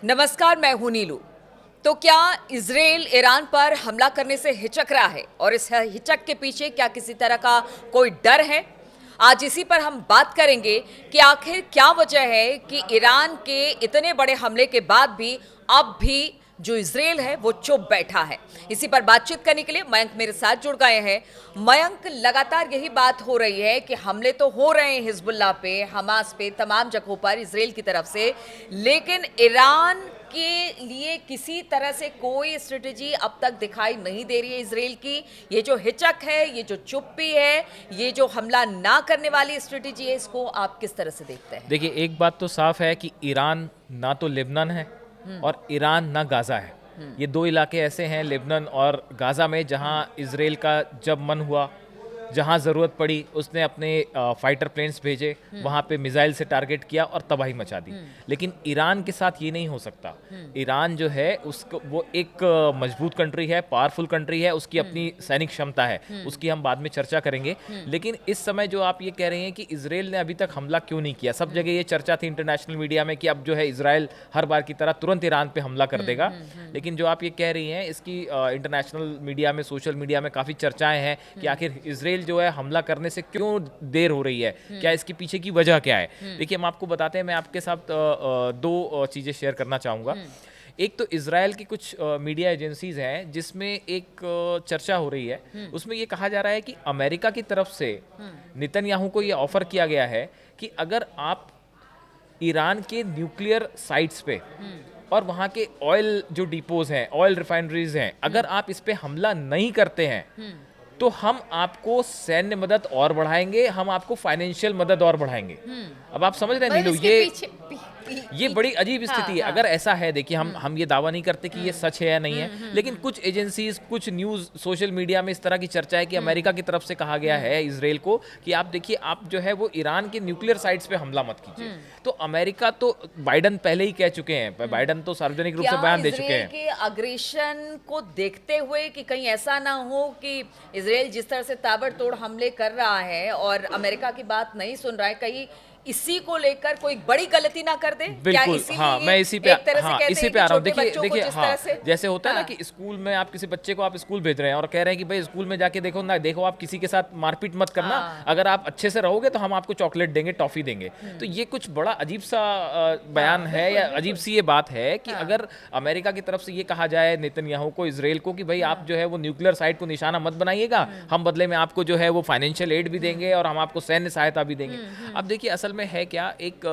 नमस्कार, मैं हूं नीलू। तो क्या इजराइल ईरान पर हमला करने से हिचक रहा है और इस हिचक के पीछे क्या किसी तरह का कोई डर है? आज इसी पर हम बात करेंगे कि आखिर क्या वजह है कि ईरान के इतने बड़े हमले के बाद भी अब भी जो इजराइल है वो चुप बैठा है। इसी पर बातचीत करने के लिए मयंक मेरे साथ जुड़ गए हैं। मयंक, लगातार यही बात हो रही है कि हमले तो हो रहे हैं हिजबुल्लाह पे, हमास पे, तमाम जगहों पर इजराइल की तरफ से, लेकिन ईरान के लिए किसी तरह से कोई स्ट्रेटेजी अब तक दिखाई नहीं दे रही है इजराइल की। ये जो हिचक है, ये जो चुप्पी है, ये जो हमला ना करने वाली स्ट्रेटेजी है, इसको आप किस तरह से देखते हैं? देखिए, एक बात तो साफ है कि ईरान ना तो लेबनान है और ईरान ना गाज़ा है। ये दो इलाके ऐसे हैं लेबनान और गाज़ा में जहां इजराइल का जब मन हुआ, जहां ज़रूरत पड़ी, उसने अपने फाइटर प्लेन्स भेजे, वहां पे मिसाइल से टारगेट किया और तबाही मचा दी। लेकिन ईरान के साथ ये नहीं हो सकता। ईरान जो है उसको वो एक मजबूत कंट्री है, पावरफुल कंट्री है, उसकी अपनी सैनिक क्षमता है, उसकी हम बाद में चर्चा करेंगे। लेकिन इस समय जो आप ये कह रहे हैं कि इजराइल ने अभी तक हमला क्यों नहीं किया, सब जगह ये चर्चा थी इंटरनेशनल मीडिया में कि अब जो है इजराइल हर बार की तरह तुरंत ईरान पे हमला कर देगा। लेकिन जो आप ये कह रही हैं, इसकी इंटरनेशनल मीडिया में, सोशल मीडिया में काफ़ी चर्चाएं हैं कि आखिर इजराइल जो है हमला करने से क्यों देर हो रही है, क्या इसके पीछे की वजह क्या है। देखिए, हम आपको बताते हैं, मैं आपके साथ दो चीज़ें शेयर करना चाहूँगा। एक तो इजराइल की कुछ मीडिया एजेंसीज हैं जिसमें एक चर्चा हो रही है, उसमें ये कहा जा रहा है कि अमेरिका की तरफ से नेतन्याहू को ये ऑफर किया गया है कि अगर आप ईरान के न्यूक्लियर साइट्स पे और वहाँ के ऑयल जो डिपोज हैं, ऑयल रिफाइनरीज हैं, अगर आप इस पे हमला नहीं करते हैं तो हम आपको सैन्य मदद और बढ़ाएंगे, हम आपको फाइनेंशियल मदद और बढ़ाएंगे। अब आप समझ रहे हैं नीलू, ये बड़ी अजीब स्थिति है। अगर ऐसा है, देखिए, हम ये दावा नहीं करते कि ये सच है या नहीं है, लेकिन कुछ एजेंसीज, कुछ न्यूज़, सोशल मीडिया में इस तरह की चर्चा है कि अमेरिका की तरफ से कहा गया है इजराइल को कि आप देखिए, आप जो है वो ईरान के न्यूक्लियर साइट्स पे हमला मत कीजिए। तो अमेरिका तो, बाइडन पहले ही कह चुके हैं, बाइडन तो सार्वजनिक रूप से बयान दे चुके हैं कि अग्रेशन को देखते हुए कि कहीं ऐसा ना हो कि इजराइल जिस तरह से ताबड़तोड़ हमले कर रहा है और अमेरिका की बात नहीं सुन रहा है, कहीं इसी को लेकर कोई बड़ी गलती ना कर दे। बिल्कुल, हाँ, मैं इसी पे आ रहा हूँ। देखिए, हाँ, जैसे होता है ना कि स्कूल में आप किसी बच्चे को आप स्कूल भेज रहे हैं और कह रहे हैं कि भाई स्कूल में जाके देखो ना, देखो आप किसी के साथ मारपीट मत करना, अगर आप अच्छे से रहोगे तो हम आपको चॉकलेट देंगे, टॉफी देंगे। तो ये कुछ बड़ा अजीब सा बयान है या अजीब सी ये बात है कि अगर अमेरिका की तरफ से ये कहा जाए नेतन्याहू को, इजराइल को, कि भाई आप जो है वो न्यूक्लियर साइट को निशाना मत बनाइएगा, हम बदले में आपको जो है वो फाइनेंशियल एड भी देंगे और हम आपको सैन्य सहायता भी देंगे। अब देखिए, असल में है क्या, एक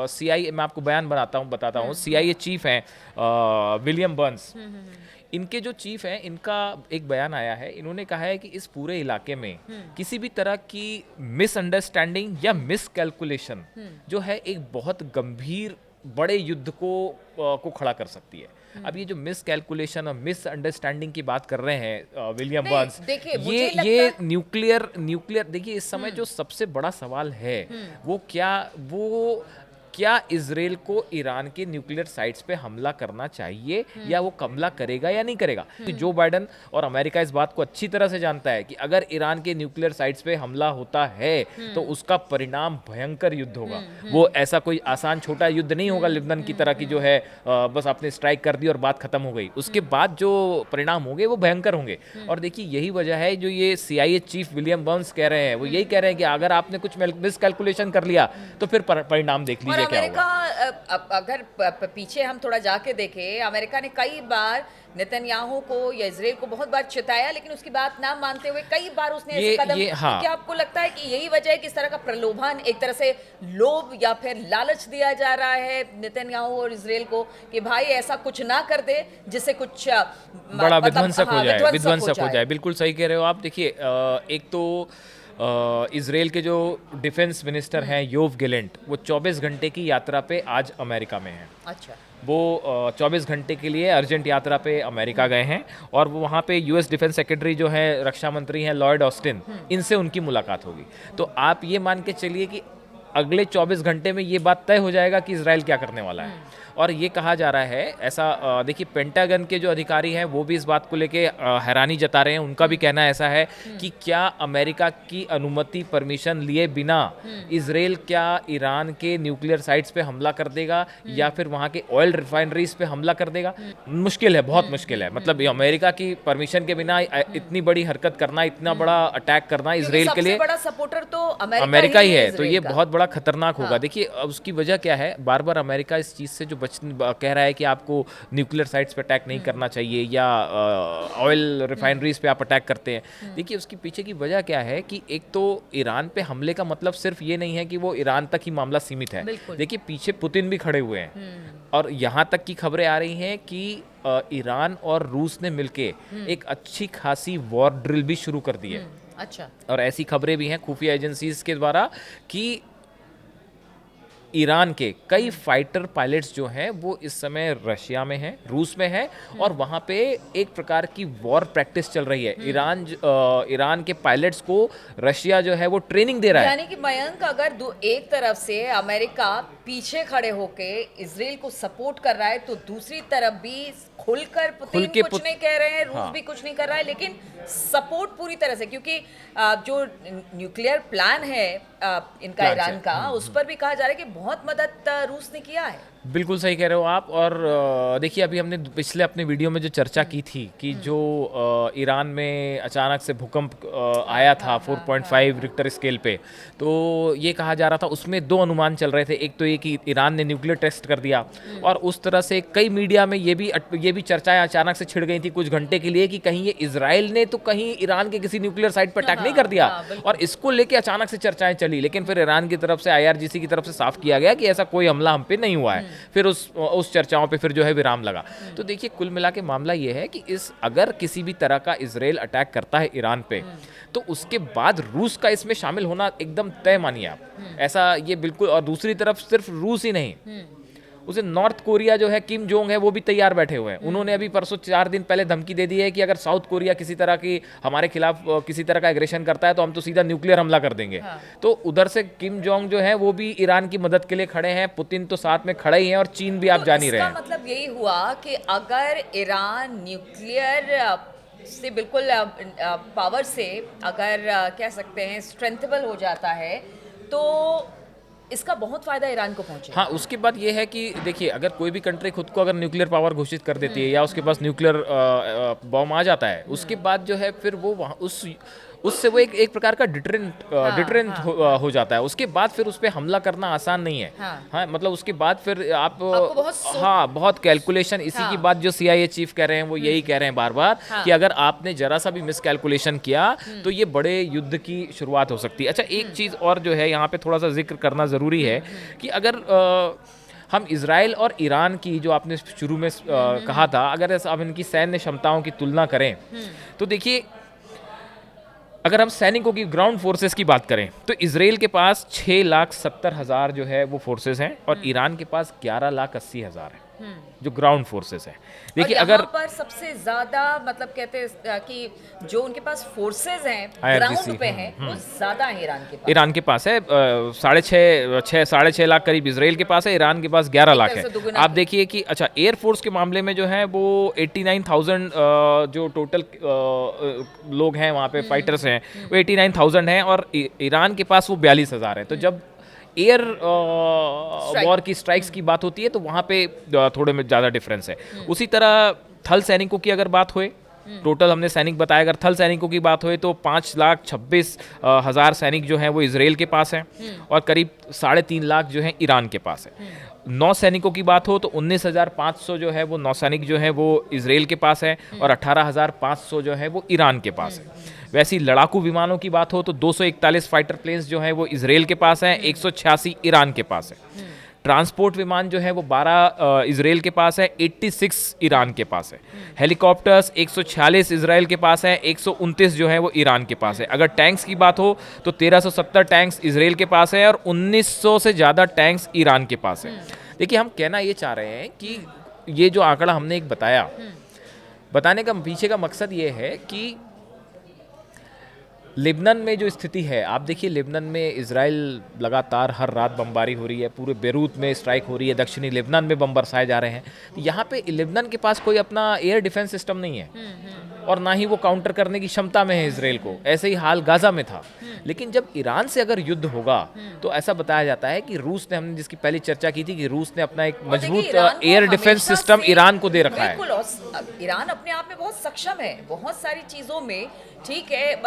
CIA, मैं आपको बयान बताता हूँ, CIA चीफ हैं विलियम बर्न्स। इनके जो चीफ हैं, इनका एक बयान आया है, इन्होंने कहा है कि इस पूरे इलाके में किसी भी तरह की मिसअंडरस्टैंडिंग या मिसकैलकुलेशन जो है एक बहुत गंभीर बड़े युद्ध को खड़ा कर सकती है। अब ये जो मिसकैलकुलेशन और मिसअंडरस्टैंडिंग की बात कर रहे हैं विलियम बर्न्स, ये न्यूक्लियर देखिए, इस समय जो सबसे बड़ा सवाल है वो क्या इजराइल को ईरान के न्यूक्लियर साइट्स पे हमला करना चाहिए या वो हमला करेगा या नहीं करेगा। तो जो बाइडन और अमेरिका इस बात को अच्छी तरह से जानता है कि अगर ईरान के न्यूक्लियर साइट्स पे हमला होता है तो उसका परिणाम भयंकर युद्ध होगा। वो ऐसा कोई आसान छोटा युद्ध नहीं होगा लेबनान की तरह की, जो है बस आपने स्ट्राइक कर दी और बात खत्म हो गई। उसके बाद जो परिणाम होंगे वो भयंकर होंगे। और देखिए, यही वजह है जो ये CIA चीफ विलियम बर्न्स कह रहे हैं, वो यही कह रहे हैं कि अगर आपने कुछ मिसकैलकुलेशन कर लिया तो फिर परिणाम देख लीजिए क्या होगा। अगर पीछे हम थोड़ा जाके देखें, अमेरिका ने कई बार नेतन्याहू को या इजराइल को बहुत बार चिताया, लेकिन उसकी बात ना मानते हुए कई बार उसने ऐसे कदम। हाँ। क्या आपको लगता है कि यही वजह है कि इस तरह का प्रलोभन, एक तरह से लोभ या फिर लालच दिया जा रहा है नेतन्याहू और इजराइल को कि भाई ऐसा कुछ ना कर दे जिससे कुछ बड़ा विध्वंसक हो जाए। बिल्कुल सही कह रहे हो आप। देखिए, एक तो इजराइल के जो डिफेंस मिनिस्टर हैं योव गैलेंट, वो 24 घंटे की यात्रा पे आज अमेरिका में हैं। अच्छा। वो 24 घंटे के लिए अर्जेंट यात्रा पे अमेरिका गए हैं और वो वहाँ पे US डिफेंस सेक्रेटरी जो है, रक्षा मंत्री हैं लॉयड ऑस्टिन, इनसे उनकी मुलाकात होगी। तो आप ये मान के चलिए कि अगले 24 घंटे में ये बात तय हो जाएगा कि इजराइल क्या करने वाला है। और ये कहा जा रहा है ऐसा, देखिए पेंटागन के जो अधिकारी हैं वो भी इस बात को लेके हैरानी जता रहे हैं। उनका भी कहना ऐसा है कि क्या अमेरिका की अनुमति परमिशन लिए बिना इजराइल क्या ईरान के न्यूक्लियर साइट्स पे हमला कर देगा या फिर वहाँ के ऑयल रिफाइनरीज पे हमला कर देगा। मुश्किल है, बहुत मुश्किल है। मतलब ये अमेरिका की परमिशन के बिना इतनी बड़ी हरकत करना, इतना बड़ा अटैक करना इजराइल के लिए, सबसे बड़ा सपोर्टर तो अमेरिका ही है। तो इजराइल ये का। बहुत बड़ा खतरनाक होगा। देखिए अब उसकी वजह क्या है, बार बार अमेरिका इस चीज़ से जो कह रहा है कि आपको न्यूक्लियर साइट्स पे अटैक नहीं करना चाहिए या ऑयल रिफाइनरीज पे आप अटैक करते हैं। देखिए उसकी पीछे की वजह क्या है कि एक तो ईरान पे हमले का मतलब सिर्फ ये नहीं है कि वो ईरान तक ही मामला सीमित है। देखिए पीछे पुतिन भी खड़े हुए हैं और यहाँ तक की खबरें आ रही हैं कि ईरान और रूस ने मिलके एक अच्छी खासी वॉर ड्रिल भी शुरू कर दी है। अच्छा। और ऐसी खबरें भी हैं खुफिया एजेंसीज के द्वारा कि ईरान के कई फाइटर पायलट्स जो हैं वो इस समय रशिया में हैं, रूस में हैं और वहाँ पे एक प्रकार की वॉर प्रैक्टिस चल रही है। ईरान के पायलट्स को रशिया जो है वो ट्रेनिंग दे रहा है। यानी कि मयंक, अगर एक तरफ से अमेरिका पीछे खड़े होके इजराइल को सपोर्ट कर रहा है तो दूसरी तरफ भी खुलकर पुतिन कुछ नहीं कह रहे हैं, रूस भी कुछ नहीं कर रहा है, लेकिन सपोर्ट पूरी तरह से, क्योंकि जो न्यूक्लियर प्लान है इनका ईरान का, उस पर भी कहा जा रहा है कि बहुत मदद रूस ने किया है। बिल्कुल सही कह रहे हो आप। और देखिए अभी हमने पिछले अपने वीडियो में जो चर्चा की थी कि जो ईरान में अचानक से भूकंप आया था 4.5 रिक्टर स्केल पे, तो ये कहा जा रहा था, उसमें दो अनुमान चल रहे थे। एक तो ये कि ईरान ने न्यूक्लियर टेस्ट कर दिया और उस तरह से कई मीडिया में ये भी चर्चाएं अचानक से छिड़ गई थी कुछ घंटे के लिए कि कहीं ये इजराइल ने तो कहीं ईरान के किसी न्यूक्लियर साइट पर अटैक नहीं कर दिया। और इसको लेके अचानक से चर्चाएं चली, लेकिन फिर ईरान की तरफ से IRGC की तरफ से साफ किया गया कि ऐसा कोई हमला हम पे नहीं हुआ है। फिर उस चर्चाओं पे फिर जो है विराम लगा। तो देखिए कुल मिला के मामला ये है कि अगर किसी भी तरह का इजराइल अटैक करता है ईरान पे तो उसके बाद रूस का इसमें शामिल होना एकदम तय मानिए आप। ऐसा ये बिल्कुल। और दूसरी तरफ सिर्फ रूस ही नहीं, उसे नॉर्थ कोरिया जो है, किम जोंग है, वो भी तैयार बैठे हुए हैं। उन्होंने अभी परसों 4 दिन पहले धमकी दे दी है कि अगर साउथ कोरिया किसी तरह की हमारे खिलाफ किसी तरह का एग्रेशन करता है तो हम तो सीधा न्यूक्लियर हमला कर देंगे। तो उधर से किम जोंग जो है वो भी ईरान की मदद के लिए खड़े हैं, पुतिन तो साथ में खड़े ही हैं और चीन भी आप जान ही रहे हैं। मतलब यही हुआ कि अगर ईरान न्यूक्लियर से बिल्कुल पावर से अगर कह सकते हैं स्ट्रेंथेबल हो जाता है तो इसका बहुत फायदा ईरान को पहुंचे। हाँ, उसके बाद ये है कि देखिए अगर कोई भी कंट्री खुद को अगर न्यूक्लियर पावर घोषित कर देती है या उसके पास न्यूक्लियर बॉम्ब आ जाता है, उसके बाद जो है फिर वो वहाँ उससे वो एक प्रकार का डिटरेंट हो जाता है। उसके बाद फिर उस पर हमला करना आसान नहीं है। हाँ, मतलब उसके बाद फिर आपको बहुत कैलकुलेशन, इसी की बात जो CIA चीफ कह रहे हैं वो यही कह रहे हैं बार बार कि अगर आपने जरा सा भी मिस कैलकुलेशन किया तो ये बड़े युद्ध की शुरुआत हो सकती है। अच्छा, एक चीज़ और जो है यहाँ पे थोड़ा सा जिक्र करना ज़रूरी है कि अगर हम इजराइल और ईरान की जो आपने शुरू में कहा था, अगर अब इनकी सैन्य क्षमताओं की तुलना करें तो देखिए अगर हम सैनिकों की ग्राउंड फोर्सेस की बात करें तो इजराइल के पास 6,70,000 जो है वो फोर्सेस हैं और ईरान के पास 11,80,000 है जो ग्राउंड फोर्सेस है। देखिए अगर पर सबसे ज्यादा मतलब कहते हैं कि जो उनके पास फोर्सेस हैं IRGC ग्राउंड पे हैं वो ज्यादा है ईरान के पास है। 6.5 लाख करीब इजराइल के पास है, ईरान के पास 11 लाख है। आप देखिए कि अच्छा एयरफोर्स के मामले में जो है वो 89,000 जो टोटल लोग हैं वहाँ पे फाइटर्स हैं वो 89,000 हैं और ईरान के पास वो 42,000 है। तो जब एयर वॉर की स्ट्राइक्स की बात होती है तो वहाँ पे थोड़े में ज़्यादा डिफरेंस है। उसी तरह थल सैनिकों की अगर बात होए, टोटल हमने सैनिक बताया, अगर थल सैनिकों की बात होए तो 5,26,000 सैनिक जो हैं वो इजराइल के पास हैं और करीब 3.5 लाख जो हैं ईरान के पास है। नौसैनिकों की बात हो तो 19,500 जो है वो नौसैनिक जो है वो इजराइल के पास है और 18,500 जो है वो ईरान के पास है। वैसी लड़ाकू विमानों की बात हो तो 241 फाइटर प्लेन्स जो हैं वो इजराइल के पास हैं, 186 ईरान के पास है। ट्रांसपोर्ट विमान जो है वो 12 इजराइल के पास है, 86 ईरान के पास है। हेलीकॉप्टर्स 146 इजराइल के पास है, 129 जो है वो ईरान के पास है। अगर टैंक्स की बात हो तो 1370 टैंक्स इजराइल के पास है और 1900 से ज़्यादा टैंक्स ईरान के पास है। देखिए हम कहना ये चाह रहे हैं कि ये जो आंकड़ा हमने एक बताया, बताने का पीछे का मकसद ये है कि लेबनान में जो स्थिति है, आप देखिए लेबनान में इजराइल लगातार हर रात बमबारी हो रही है, पूरे बेरूत में स्ट्राइक हो रही है, दक्षिणी लेबनान में बम बरसाए जा रहे हैं। तो यहाँ पे लेबनान के पास कोई अपना एयर डिफेंस सिस्टम नहीं है और ना ही वो काउंटर करने की क्षमता में है इसराइल को। ऐसे ही हाल गाजा में था। लेकिन जब ईरान से अगर युद्ध होगा तो ऐसा बताया जाता है कि रूस ने, हमने जिसकी पहले चर्चा की थी कि रूस ने अपना एक और देखिए, मजबूत ईरान को एयर डिफेंस हमेशा सिस्टम से- ईरान को दे रखा है। बिल्कुल, और ईरान अपने आप में बहुत सक्षम है बहुत सारी चीज़ों में। ठीक है,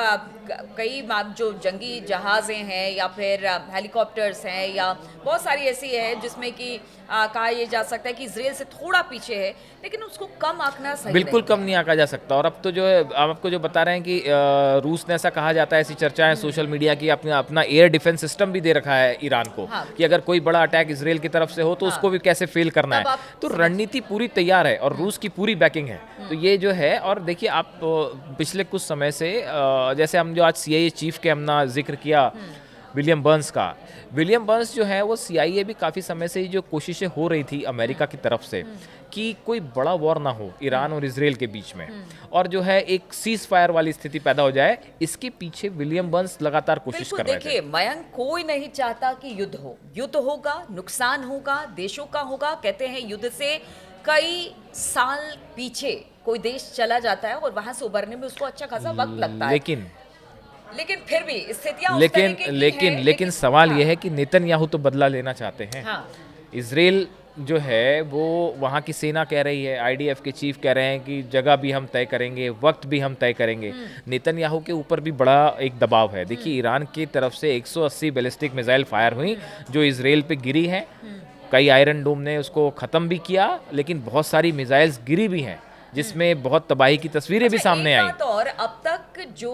कई जो जंगी जहाज़ें हैं या फिर हेलीकॉप्टर्स हैं या बहुत सारी ऐसी है जिसमें कि कहा यह जा सकता है कि इसराइल से थोड़ा पीछे है, लेकिन उसको कम आंकना सही बिल्कुल नहीं कम नहीं आंका जा सकता। और अब तो जो है, आप आपको जो बता रहे हैं कि रूस ने, ऐसा कहा जाता है, ऐसी चर्चाएं सोशल मीडिया की, अपना अपना एयर डिफेंस सिस्टम भी दे रखा है ईरान को। हाँ। कि अगर कोई बड़ा अटैक इसराइल की तरफ से हो तो उसको भी कैसे फेल करना तब है। आप तो रणनीति पूरी तैयार है और रूस की पूरी बैकिंग है। तो ये जो है, और देखिए आप पिछले कुछ समय से जैसे हम जो आज CIA चीफ के हमने जिक्र किया विलियम बर्न्स का, विलियम बर्न्स जो है वो CIA भी काफ़ी समय से ही जो कोशिशें हो रही थी अमेरिका की तरफ से कि कोई बड़ा वॉर ना हो ईरान और इसराइल के बीच में, और जो है एक सीज फायर वाली स्थिति पैदा हो जाए, इसके पीछे विलियम बर्न्स लगातार कोशिश बिल्कुल। कर रहे थे। देखिए मयंक, कोई नहीं चाहता कि युद्ध हो। युद्ध होगा, नुकसान होगा, देशों का होगा। कहते हैं युद्ध से कई साल पीछे कोई देश चला जाता है और वहां से उबरने में उसको अच्छा खासा वक्त लगता है। लेकिन फिर भी स्थितियां उस तरीके की हैं, लेकिन सवाल हाँ, यह है कि नेतन्याहू तो बदला लेना चाहते हैं। हाँ, इसराइल जो है वो, वहाँ की सेना कह रही है, IDF के चीफ कह रहे हैं कि जगह भी हम तय करेंगे, वक्त भी हम तय करेंगे। नेतन्याहू के ऊपर भी बड़ा एक दबाव है। देखिए ईरान की तरफ से 180 बैलिस्टिक मिसाइल फायर हुई जो इसराइल पे गिरी हैं। कई आयरन डोम ने उसको ख़त्म भी किया, लेकिन बहुत सारी मिसाइल्स गिरी भी हैं जिसमें बहुत तबाही की तस्वीरें भी अच्छा, सामने एक आई। बात और, अब तक जो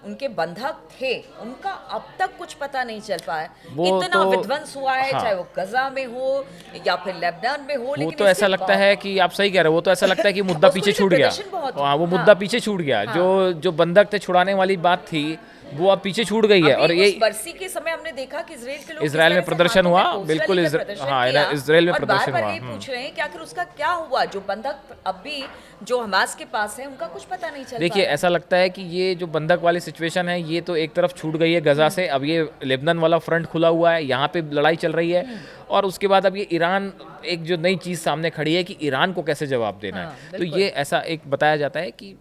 उनके बंधक थे उनका अब तक कुछ पता नहीं चल पाया। वो इतना तो- विध्वंस हुआ है, हाँ। चाहे वो गजा में हो या फिर लेबनान में हो। वो लेकिन तो ऐसा लगता है कि आप सही कह रहे हो, वो तो ऐसा लगता है कि मुद्दा उसको पीछे लेकर छूट गया। प्रदर्शन बहुत हाँ, वो हाँ। मुद्दा पीछे छूट गया। हाँ। जो बंधक थे छुड़ाने वाली बात थी वो अब पीछे छूट गई है। और अभी ये उस बरसी के समय हमने देखा कि इसराइल के लोग इजराइल किस में तरह से प्रदर्शन हाथों हुआ, में पोस्टर बिल्कुल लेकर इजरा- प्रदर्शन हाँ, किया। इजराइल में और प्रदर्शन बार-बार हुआ। ये पूछ रहे हैं कि आखिर उसका क्या हुआ। जो बंधक अब भी जो हमास के पास है उनका कुछ पता नहीं चल देखिए पाया। ऐसा लगता है कि ये जो बंधक वाली सिचुएशन है ये तो एक तरफ छूट गई है गजा से, अब ये लेबनान वाला फ्रंट खुला हुआ है, यहाँ पे लड़ाई चल रही है। और उसके बाद अब ये ईरान, एक जो नई चीज़ सामने खड़ी है कि ईरान को कैसे जवाब देना हाँ, है। तो बिल्कुल। ये ऐसा एक बताया जाता है कि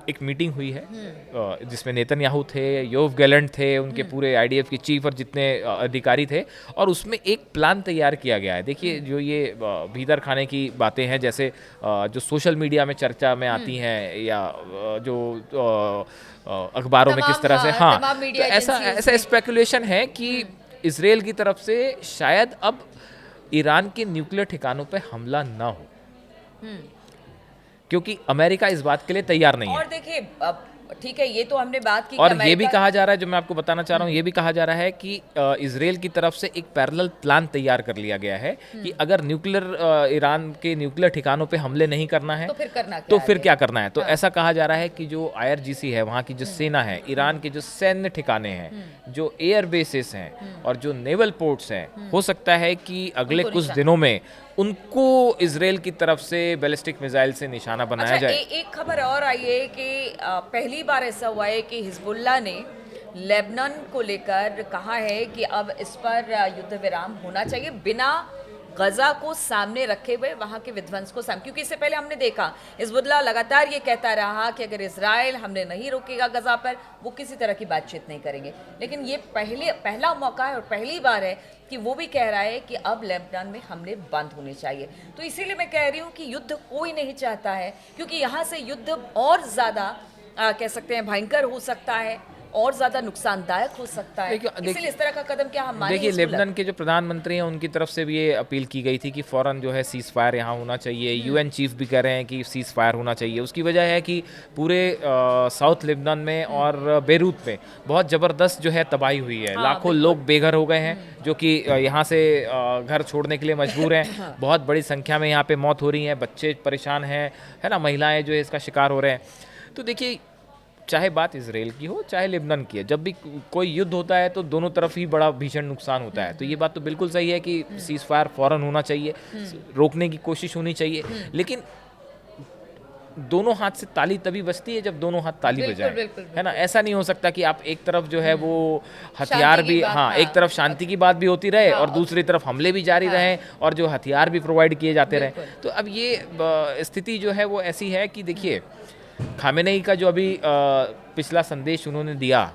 एक मीटिंग हुई है जिसमें नेतन्याहू थे, योव गैलेंट थे, उनके पूरे IDF के चीफ और जितने अधिकारी थे, और उसमें एक प्लान तैयार किया गया है। देखिए जो ये भीतर खाने की बातें हैं, जैसे जो सोशल मीडिया में चर्चा में आती हैं या जो अखबारों में किस तरह से, हाँ, हाँ, तमाम तो मीडिया ऐसा एजेंसीज ऐसा में। स्पेकुलेशन है कि इसराइल की तरफ से शायद अब ईरान के न्यूक्लियर ठिकानों पे हमला ना हो, क्योंकि अमेरिका इस बात के लिए तैयार नहीं है। और देखिए अब ठीक है, ये तो हमने बात की कि और ये भी अमेरिका- कहा जा रहा है, जो मैं आपको बताना चाह रहा हूँ, ये भी कहा जा रहा है कि इसराइल की तरफ से एक पैरेलल प्लान तैयार कर लिया गया है कि अगर ईरान के न्यूक्लियर ठिकानों पे हमले नहीं करना है तो फिर करना क्या तो है? फिर क्या करना है। तो ऐसा कहा जा रहा है कि जो IRGC है, वहाँ की जो सेना है, ईरान के जो सैन्य ठिकाने हैं, जो एयर बेसिस हैं और जो नेवल पोर्ट्स हैं, हो सकता है कि अगले उनको कुछ निशाना- दिनों में उनको इसराइल की तरफ से बैलिस्टिक मिसाइल से निशाना बनाया अच्छा, जाए। एक खबर और आई है कि पहली बार ऐसा हुआ है कि हिजबुल्लाह ने लेबनान को लेकर कहा है कि अब इस पर युद्ध विराम होना चाहिए, बिना गजा को सामने रखे हुए, वहां के विध्वंस को सामने। क्योंकि इससे पहले हमने देखा हिजबुल्लाह लगातार ये कहता रहा कि अगर इजराइल हमने नहीं रोकेगा गजा पर, वो किसी तरह की बातचीत नहीं करेंगे। लेकिन ये पहला मौका है और पहली बार है कि वो भी कह रहा है कि अब लेबनान में हमले बंद होने चाहिए। तो इसीलिए मैं कह रही हूँ कि युद्ध कोई नहीं चाहता है, क्योंकि यहाँ से युद्ध और ज़्यादा कह सकते हैं भयंकर हो सकता है, और ज्यादा नुकसानदायक हो सकता है। इसलिए इस तरह का कदम क्या हम मानें? देखिए लेबनान के जो प्रधानमंत्री हैं उनकी तरफ से भी ये अपील की गई थी कि फौरन जो है सीज फायर यहाँ होना चाहिए। UN चीफ भी कह रहे हैं कि सीज फायर होना चाहिए। उसकी वजह है कि पूरे साउथ लेबनान में और बेरूत में बहुत ज़बरदस्त जो है तबाही हुई है। लाखों लोग बेघर हो गए हैं, जो कि यहाँ से घर छोड़ने के लिए मजबूर हैं। बहुत बड़ी संख्या में यहाँ पे मौत हो रही है, बच्चे परेशान हैं, है ना, महिलाएं जो है इसका शिकार हो रहे हैं। तो देखिए चाहे बात इसराइल की हो चाहे लेबनान की है, जब भी कोई युद्ध होता है तो दोनों तरफ ही बड़ा भीषण नुकसान होता है। तो ये बात तो बिल्कुल सही है कि सीज फायर फौरन होना चाहिए, रोकने की कोशिश होनी चाहिए। लेकिन दोनों हाथ से ताली तभी बजती है जब दोनों हाथ ताली बिल्कुल, बजाएं, बिल्कुल, है ना। ऐसा नहीं हो सकता कि आप एक तरफ जो है वो हथियार शांति की भी, बात, हाँ, हाँ। एक तरफ शांति की बात भी होती रहे हाँ, और दूसरी तरफ हमले भी जारी रहें और जो हथियार भी प्रोवाइड किए जाते रहें। बिल्कुल। तो अब ये स्थिति जो है वो ऐसी है कि देखिए, खामेनेई का जो अभी पिछला संदेश उन्होंने दिया,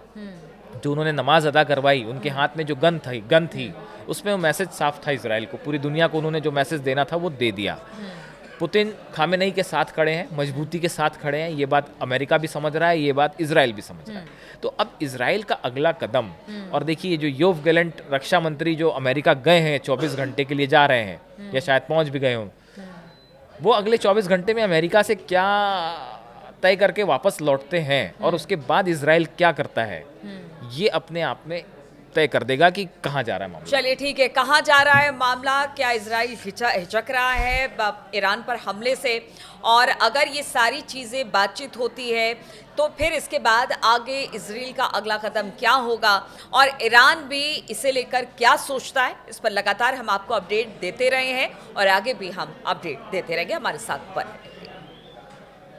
जो उन्होंने नमाज अदा करवाई, उनके हाथ में जो गन थी उसमें वो मैसेज साफ था इसराइल को, पूरी दुनिया को उन्होंने जो मैसेज देना था वो दे दिया। पुतिन खामेनेई के साथ खड़े हैं, मजबूती के साथ खड़े हैं, ये बात अमेरिका भी समझ रहा है, ये बात इजराइल भी समझ रहा है। तो अब इजराइल का अगला कदम, और देखिए जो योव गैलेंट रक्षा मंत्री जो अमेरिका गए हैं 24 घंटे के लिए जा रहे हैं, या शायद पहुंच भी गए हों, वो अगले 24 घंटे में अमेरिका से क्या तय करके वापस लौटते हैं और उसके बाद इजराइल क्या करता है, ये अपने आप में तय कर देगा कि कहाँ जा रहा है मामला। चलिए ठीक है, कहाँ जा रहा है मामला, क्या इजराइल हिचक रहा है ईरान पर हमले से, और अगर ये सारी चीज़ें बातचीत होती है तो फिर इसके बाद आगे इजराइल का अगला कदम क्या होगा और ईरान भी इसे लेकर क्या सोचता है, इस पर लगातार हम आपको अपडेट देते रहे हैं और आगे भी हम अपडेट देते रहेंगे। हमारे साथ पर